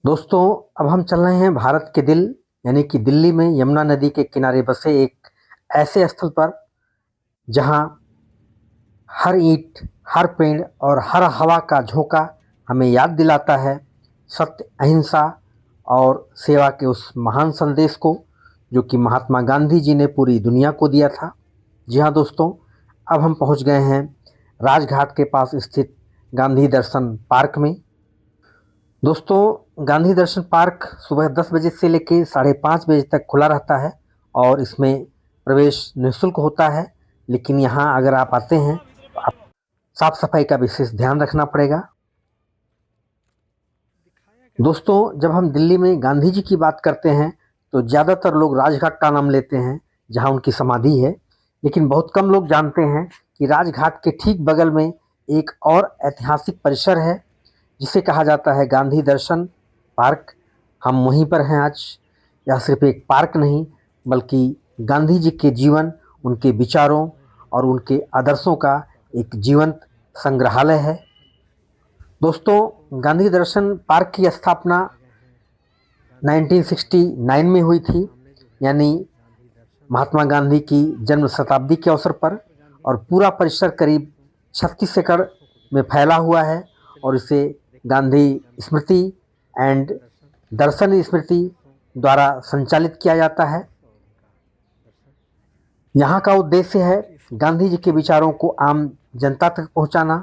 दोस्तों, अब हम चल रहे हैं भारत के दिल यानी कि दिल्ली में यमुना नदी के किनारे बसे एक ऐसे स्थल पर जहां हर ईंट, हर पेड़ और हर हवा का झोंका हमें याद दिलाता है सत्य, अहिंसा और सेवा के उस महान संदेश को जो कि महात्मा गांधी जी ने पूरी दुनिया को दिया था। जी हाँ दोस्तों, अब हम पहुंच गए हैं राजघाट के पास स्थित गांधी दर्शन पार्क में। दोस्तों, गांधी दर्शन पार्क सुबह 10 बजे से लेकर 5:30 बजे तक खुला रहता है और इसमें प्रवेश निःशुल्क होता है। लेकिन यहाँ अगर आप आते हैं तो आप साफ सफाई का विशेष ध्यान रखना पड़ेगा। दोस्तों, जब हम दिल्ली में गांधी जी की बात करते हैं तो ज़्यादातर लोग राजघाट का नाम लेते हैं जहाँ उनकी समाधि है। लेकिन बहुत कम लोग जानते हैं कि राजघाट के ठीक बगल में एक और ऐतिहासिक परिसर है जिसे कहा जाता है गांधी दर्शन पार्क। हम वहीं पर हैं आज। यह सिर्फ एक पार्क नहीं बल्कि गांधी जी के जीवन, उनके विचारों और उनके आदर्शों का एक जीवंत संग्रहालय है। दोस्तों, गांधी दर्शन पार्क की स्थापना 1969 में हुई थी, यानी महात्मा गांधी की जन्म शताब्दी के अवसर पर, और पूरा परिसर करीब 36 एकड़ में फैला हुआ है और इसे गांधी स्मृति एंड दर्शन स्मृति द्वारा संचालित किया जाता है। यहाँ का उद्देश्य है गांधी जी के विचारों को आम जनता तक पहुँचाना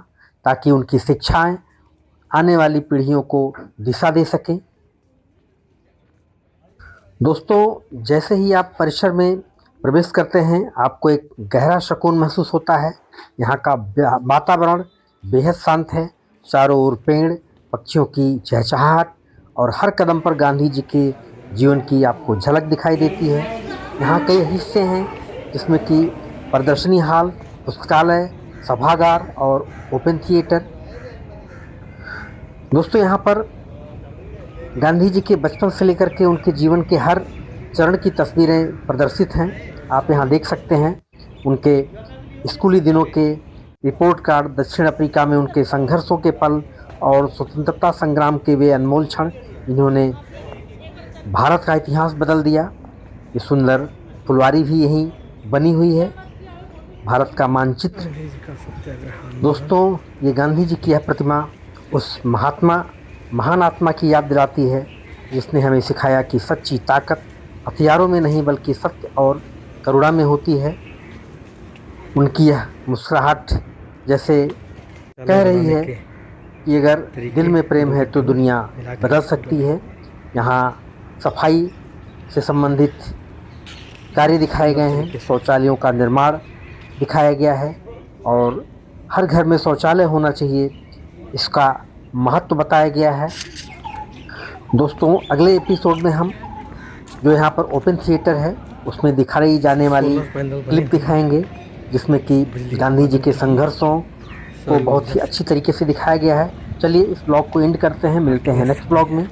ताकि उनकी शिक्षाएं आने वाली पीढ़ियों को दिशा दे सकें। दोस्तों, जैसे ही आप परिसर में प्रवेश करते हैं आपको एक गहरा सुकून महसूस होता है। यहाँ का वातावरण बेहद शांत है। चारों ओर पेड़, पक्षियों की चहचहाहट और हर कदम पर गांधी जी के जीवन की आपको झलक दिखाई देती है। यहाँ कई हिस्से हैं जिसमें कि प्रदर्शनी हॉल, पुस्तकालय, सभागार और ओपन थिएटर। दोस्तों, यहाँ पर गांधी जी के बचपन से लेकर के उनके जीवन के हर चरण की तस्वीरें प्रदर्शित हैं। आप यहाँ देख सकते हैं उनके स्कूली दिनों के रिपोर्ट कार्ड, दक्षिण अफ्रीका में उनके संघर्षों के पल और स्वतंत्रता संग्राम के वे अनमोल क्षण जिन्होंने भारत का इतिहास बदल दिया। ये सुंदर फुलवारी भी यहीं बनी हुई है, भारत का मानचित्र। दोस्तों, ये गांधी जी की यह प्रतिमा उस महान आत्मा की याद दिलाती है जिसने हमें सिखाया कि सच्ची ताकत हथियारों में नहीं बल्कि सत्य और करुणा में होती है। उनकी यह मुस्कुराहट जैसे कह रही है कि अगर दिल में प्रेम है तो दुनिया बदल सकती है। यहाँ सफाई से संबंधित कार्य दिखाए गए हैं, शौचालयों का निर्माण दिखाया गया है और हर घर में शौचालय होना चाहिए, इसका महत्व बताया गया है। दोस्तों, अगले एपिसोड में हम जो यहाँ पर ओपन थिएटर है उसमें दिखाई जाने वाली क्लिप दिखाएंगे जिसमें कि गांधी जी के संघर्षों को बहुत ही अच्छी तरीके से दिखाया गया है। चलिए इस ब्लॉग को एंड करते हैं, मिलते हैं नेक्स्ट ब्लॉग में।